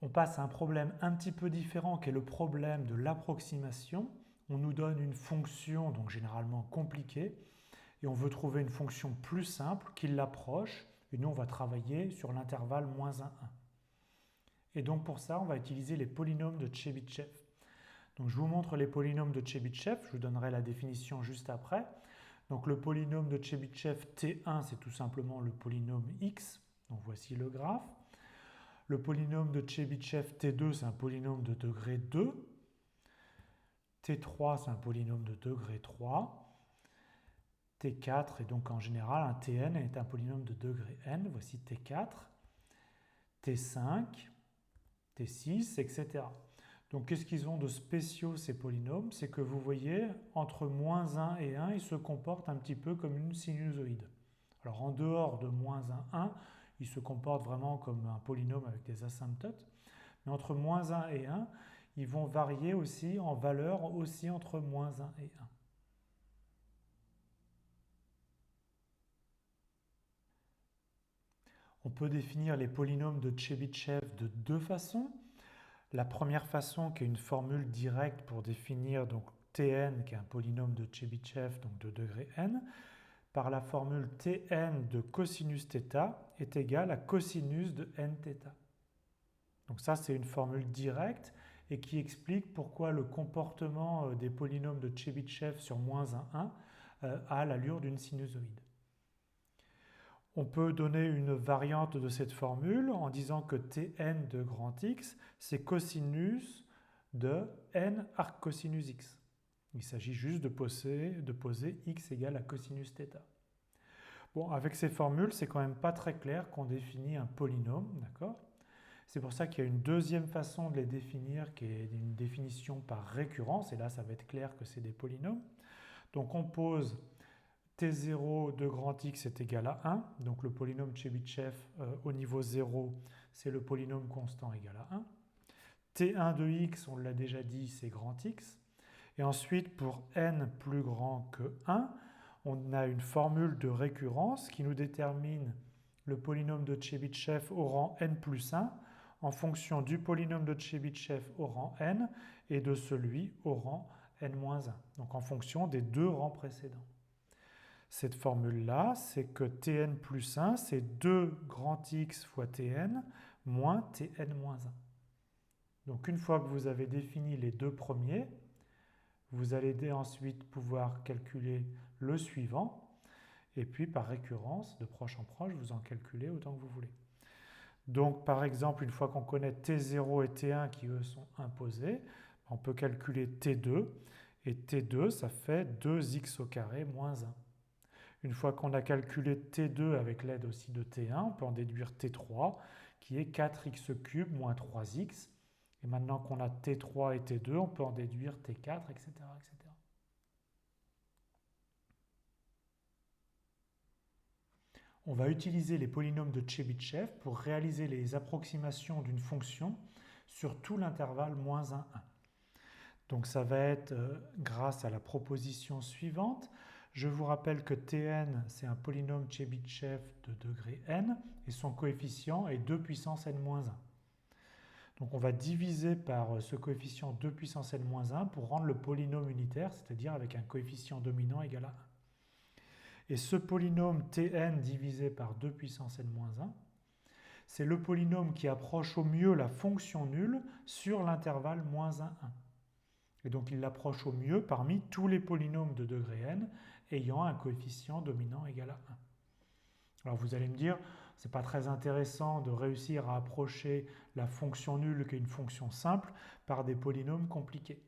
On passe à un problème un petit peu différent qui est le problème de l'approximation. On nous donne une fonction, donc généralement compliquée, et on veut trouver une fonction plus simple qui l'approche, et nous on va travailler sur l'intervalle -1, 1. Et donc pour ça, on va utiliser les polynômes de Tchebychev. Donc je vous montre les polynômes de Tchebychev, je vous donnerai la définition juste après. Donc le polynôme de Tchebychev T1, c'est tout simplement le polynôme x. Donc voici le graphe. Le polynôme de Tchebychev T2, c'est un polynôme de degré 2. T3, c'est un polynôme de degré 3. T4 est donc en général un Tn est un polynôme de degré n. Voici T4, T5, T6, etc. Donc qu'est-ce qu'ils ont de spéciaux ces polynômes? C'est que vous voyez, entre -1 et 1, ils se comportent un petit peu comme une sinusoïde. Alors en dehors de -1, 1, ils se comportent vraiment comme un polynôme avec des asymptotes. Mais entre -1 et 1, ils vont varier aussi en valeur aussi entre -1 et 1. On peut définir les polynômes de Tchebychev de deux façons. La première façon, qui est une formule directe pour définir donc Tn, qui est un polynôme de Tchebychev, donc de degré n, par la formule Tn de cosinus θ est égal à cosinus de nθ. Donc ça, c'est une formule directe et qui explique pourquoi le comportement des polynômes de Tchebychev sur -1, 1 a l'allure d'une sinusoïde. On peut donner une variante de cette formule en disant que Tn de grand X, c'est cosinus de n arc cosinus x. Il s'agit juste de poser x égale à cosinus θ. Bon, avec ces formules, c'est quand même pas très clair qu'on définit un polynôme, d'accord? C'est pour ça qu'il y a une deuxième façon de les définir, qui est une définition par récurrence, et là, ça va être clair que c'est des polynômes. Donc, on pose T0 de grand X est égal à 1, donc le polynôme Tchebychev au niveau 0, c'est le polynôme constant égal à 1. T1 de X, on l'a déjà dit, c'est grand X. Et ensuite, pour n plus grand que 1, on a une formule de récurrence qui nous détermine le polynôme de Tchebychev au rang n plus 1 en fonction du polynôme de Tchebychev au rang n et de celui au rang n-1, donc en fonction des deux rangs précédents. Cette formule-là, c'est que Tn plus 1, c'est 2 grand X fois Tn moins Tn-1. Donc une fois que vous avez défini les deux premiers, vous allez ensuite pouvoir calculer le suivant, et puis par récurrence, de proche en proche, vous en calculez autant que vous voulez. Donc par exemple, une fois qu'on connaît T0 et T1 qui eux sont imposés, on peut calculer T2, et T2 ça fait 2x au carré moins 1. Une fois qu'on a calculé T2 avec l'aide aussi de T1, on peut en déduire T3 qui est 4x³ moins 3x. Et maintenant qu'on a T3 et T2, on peut en déduire T4, etc. etc. On va utiliser les polynômes de Tchebychev pour réaliser les approximations d'une fonction sur tout l'intervalle -1, 1. Donc ça va être grâce à la proposition suivante. Je vous rappelle que Tn, c'est un polynôme Tchebychev de degré n et son coefficient est 2 puissance n-1. Donc on va diviser par ce coefficient 2 puissance n-1 pour rendre le polynôme unitaire, c'est-à-dire avec un coefficient dominant égal à 1. Et ce polynôme Tn divisé par 2 puissance n-1, c'est le polynôme qui approche au mieux la fonction nulle sur l'intervalle -1, 1. Et donc il l'approche au mieux parmi tous les polynômes de degré n ayant un coefficient dominant égal à 1. Alors vous allez me dire, c'est pas très intéressant de réussir à approcher la fonction nulle qui est une fonction simple par des polynômes compliqués.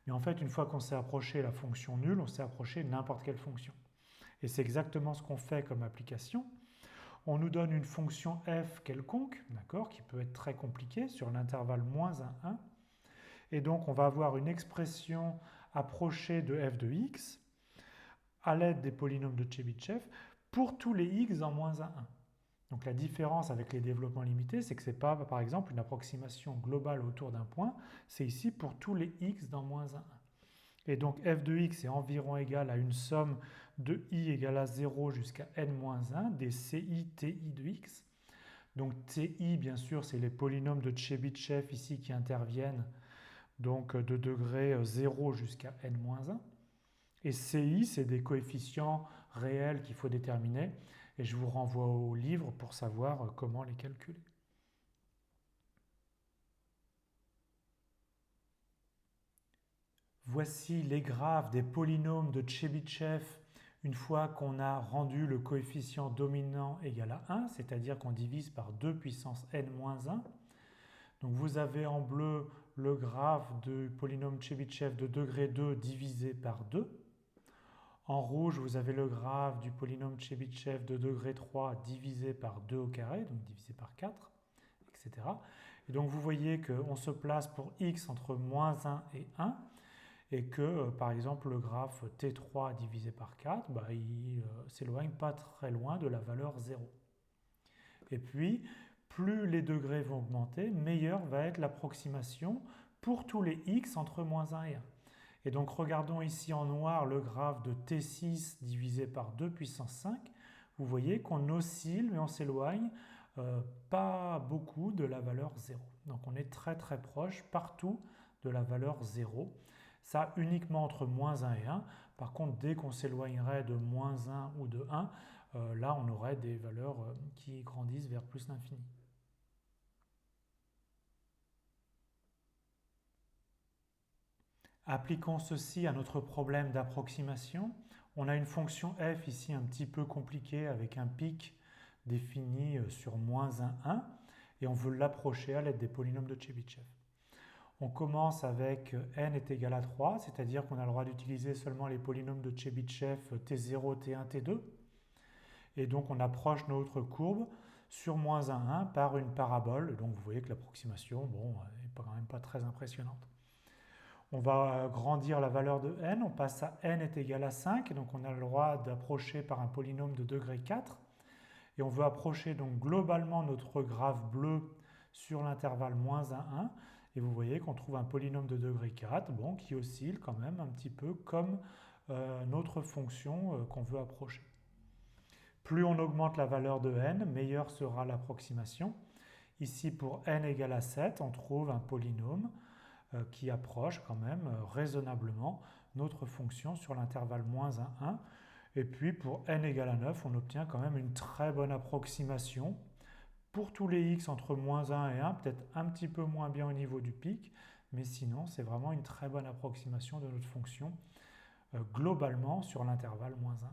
Mais en fait, une fois qu'on s'est approché la fonction nulle, on s'est approché n'importe quelle fonction. Et c'est exactement ce qu'on fait comme application. On nous donne une fonction f quelconque, d'accord, qui peut être très compliquée sur l'intervalle -1, 1. Et donc, on va avoir une expression approchée de f de x à l'aide des polynômes de Tchebychev pour tous les x dans -1, 1. Donc la différence avec les développements limités, c'est que ce n'est pas, par exemple, une approximation globale autour d'un point, c'est ici pour tous les x dans -1, 1. Et donc f de x est environ égal à une somme de i égale à 0 jusqu'à n-1 des ci ti de x. Donc TI, bien sûr, c'est les polynômes de Tchebychev ici qui interviennent, donc de degré 0 jusqu'à n-1. Et CI, c'est des coefficients réels qu'il faut déterminer. Et je vous renvoie au livre pour savoir comment les calculer. Voici les graphes des polynômes de Tchebychev une fois qu'on a rendu le coefficient dominant égal à 1, c'est-à-dire qu'on divise par 2 puissance n-1. Donc vous avez en bleu le graphe du polynôme Tchebychev de degré 2 divisé par 2. En rouge, vous avez le graphe du polynôme Tchebychev de degré 3 divisé par 2 au carré, donc divisé par 4, etc. Et donc vous voyez qu'on se place pour x entre moins 1 et 1, et que par exemple le graphe T3 divisé par 4, il s'éloigne pas très loin de la valeur 0. Et puis, plus les degrés vont augmenter, meilleure va être l'approximation pour tous les x entre moins 1 et 1. Et donc regardons ici en noir le graphe de T6 divisé par 2 puissance 5. Vous voyez qu'on oscille mais on s'éloigne pas beaucoup de la valeur 0. Donc on est très très proche partout de la valeur 0. Ça uniquement entre moins 1 et 1. Par contre, dès qu'on s'éloignerait de moins 1 ou de 1, là on aurait des valeurs qui grandissent vers plus l'infini. Appliquons ceci à notre problème d'approximation. On a une fonction f ici un petit peu compliquée avec un pic défini sur moins 1, 1 et on veut l'approcher à l'aide des polynômes de Tchebychev. On commence avec n est égal à 3, c'est-à-dire qu'on a le droit d'utiliser seulement les polynômes de Tchebychev T0, T1, T2. Et donc on approche notre courbe sur moins 1, 1 par une parabole. Donc vous voyez que l'approximation, n'est quand même pas très impressionnante. On va grandir la valeur de n, on passe à n est égal à 5, donc on a le droit d'approcher par un polynôme de degré 4. Et on veut approcher donc globalement notre graphe bleu sur l'intervalle moins 1, 1. Et vous voyez qu'on trouve un polynôme de degré 4 qui oscille quand même un petit peu comme notre fonction qu'on veut approcher. Plus on augmente la valeur de n, meilleure sera l'approximation. Ici, pour n égale à 7, on trouve un polynôme qui approche quand même raisonnablement notre fonction sur l'intervalle moins 1, 1. Et puis pour n égale à 9, on obtient quand même une très bonne approximation. Pour tous les x entre moins 1 et 1, peut-être un petit peu moins bien au niveau du pic, mais sinon c'est vraiment une très bonne approximation de notre fonction globalement sur l'intervalle moins 1, 1.